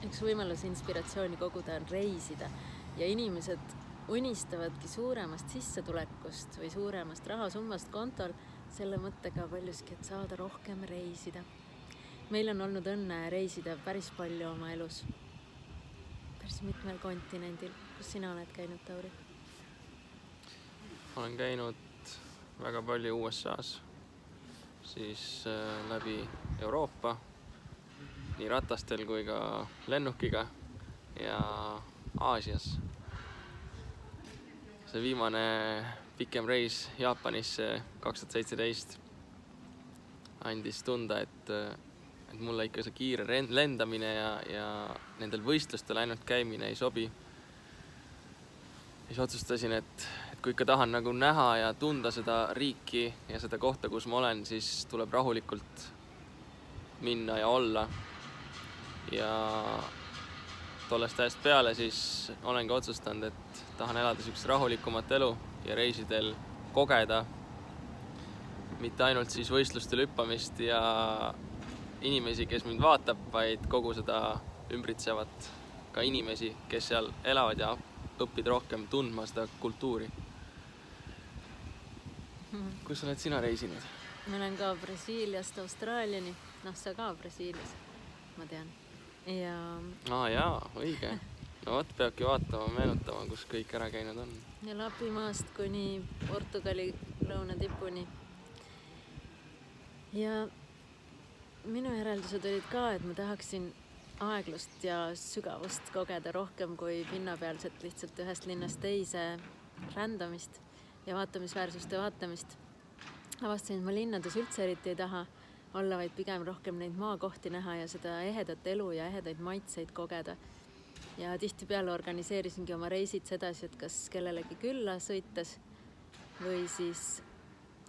üks võimalus inspiratsiooni koguda on reisida ja inimesed unistavadki suuremast sissetulekust või suuremast rahasummast kontol selle mõttega paljuski, et saada rohkem reisida. Meil on olnud õnne reisida päris palju oma elus. Päris mitmel kontinendil. Kus sina oled käinud, Tauri? Olen käinud väga palju USAs, siis läbi Euroopa, nii ratastel kui ka lennukiga ja Aasias. See viimane pikem reis Jaapanisse 2017 andis tunda, et mulle ikka see kiire lendamine ja nendel võistlustel ainult käimine ei sobi. Siis otsustasin, et kui ikka tahan nagu näha ja tunda seda riiki ja seda kohta, kus ma olen, siis tuleb rahulikult minna ja olla. Ja tollest ajast peale siis olengi otsustanud, et tahan elada sihukest rahulikumat elu ja reisidel kogeda mitte ainult siis võistlustel hüppamist ja inimesi, kes mind vaatab, vaid kogu seda ümbritsevat ka inimesi, kes seal elavad ja õppida rohkem tundma seda kultuuri. Kus oled sina reisinud? Ma olen ka Brasiiliast Austraaliani. Sa ka Brasiilias, ma tean. Ja... jaa, õige. No võt peabki vaatama, meenutama, kus kõik ära käinud on. Ja Lapimaast kuni Portugali lõunatipuni. Ja minu järeldused olid ka, et ma tahaksin aeglust ja sügavust kogeda rohkem kui pinnapealset lihtsalt ühest linnast teise rändamist ja vaatamisväärsuste vaatamist. Avastasin, et ma linnades üldse eriti ei taha olla, vaid pigem rohkem neid maakohti näha ja seda ehedat elu ja ehedaid maitseid kogeda. Ja tihtipeale organiseerisingi oma reisid sedasi, et kas kellelegi külla sõites või siis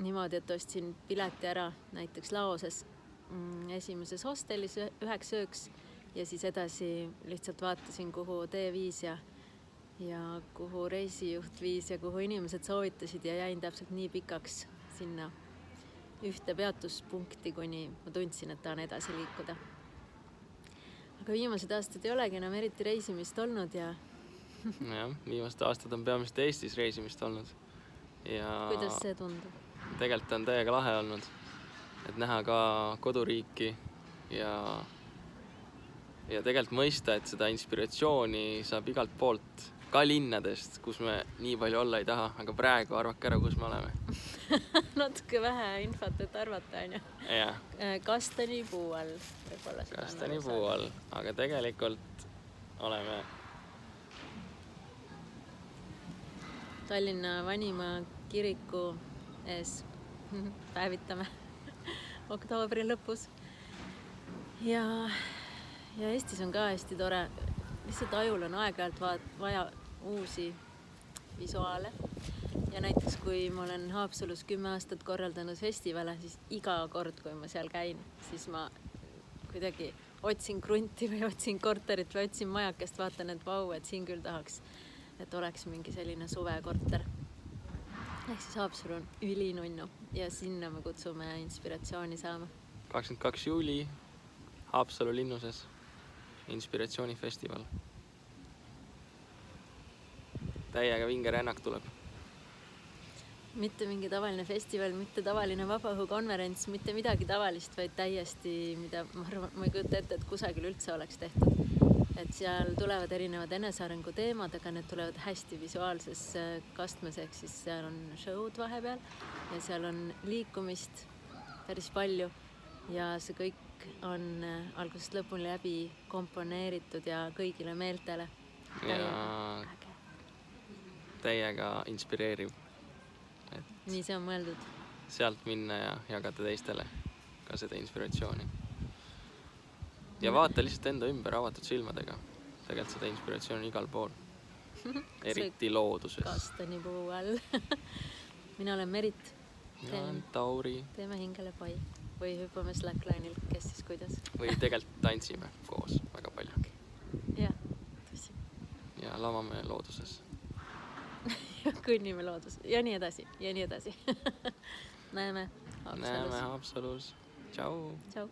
niimoodi, et ostsin pileti ära näiteks Laoses esimeses hostellis üheks ööks ja siis edasi lihtsalt vaatasin, kuhu tee viis ja kuhu reisijuht viis ja kuhu inimesed soovitasid ja jäin täpselt nii pikaks sinna ühte peatuspunkti, kuni ma tundsin, et tahan edasi liikuda. Aga viimased aastad ei olegi enam eriti reisimist olnud ja... Jah, viimased aastad on peamiselt Eestis reisimist olnud. Ja... Kuidas see tundub? Tegelikult on täiega lahe olnud, et näha ka koduriiki ja tegelikult mõista, et seda inspiratsiooni saab igalt poolt, ka linnadest, kus me nii palju olla ei taha, aga praegu arvake ära, kus me oleme. Natuke vähe infot, et arvata, on ju. Ja. Kastani puu all. Kastani puu all, aga tegelikult oleme Tallinna vanima kiriku ees päevitame oktoobri lõpus. Ja Eestis on ka hästi tore. Lihtsalt ajul on aeg-ajalt vaja uusi visuaale. Ja näiteks, kui ma olen Haapsalus 10 aastat korraldanud festivale, siis iga kord, kui ma seal käin, siis ma kuidagi otsin krunti või otsin korterit või otsin majakest, vaatan, et vau, et siin küll tahaks, et oleks mingi selline suvekorter. Ehk siis Haapsalu on ülinunnu ja sinna me kutsume inspiratsiooni saama. 22 juuli Haapsalu linnuses inspiratsioonifestival. Täiega vinge rännak tuleb. Mitte mingi tavaline festival, mitte tavaline vabaõhukonverents, mitte midagi tavalist, vaid täiesti, mida ma ei kujuta ette, et kusagil üldse oleks tehtud. Et seal tulevad erinevad enesearengu teemad, aga need tulevad hästi visuaalses kastmes, ehk siis seal on show'd vahepeal ja seal on liikumist päris palju ja see kõik on algusest lõpuni läbi komponeeritud ja kõigile meeltele. Ja täiega inspireeriv. Nii see on mõeldud. Sealt minna ja jagada teistele ka seda inspiratsiooni. Ja vaata lihtsalt enda ümber avatud silmadega. Tegelikult seda inspiratsiooni igal pool. Eriti looduses. Kastani puu all. Mina olen Merit. Mina olen Tauri. Teeme hingele pai. Või hüppame slackline'il, kes siis kuidas. Või tegelikult tantsime koos väga palju. Jah, tõsi. Ja lavame looduses. Ja kõnnime looduses. Ja nii edasi. Ja nii edasi. Näeme Haapsalus. Näeme Haapsalus. Tšau. Tšau.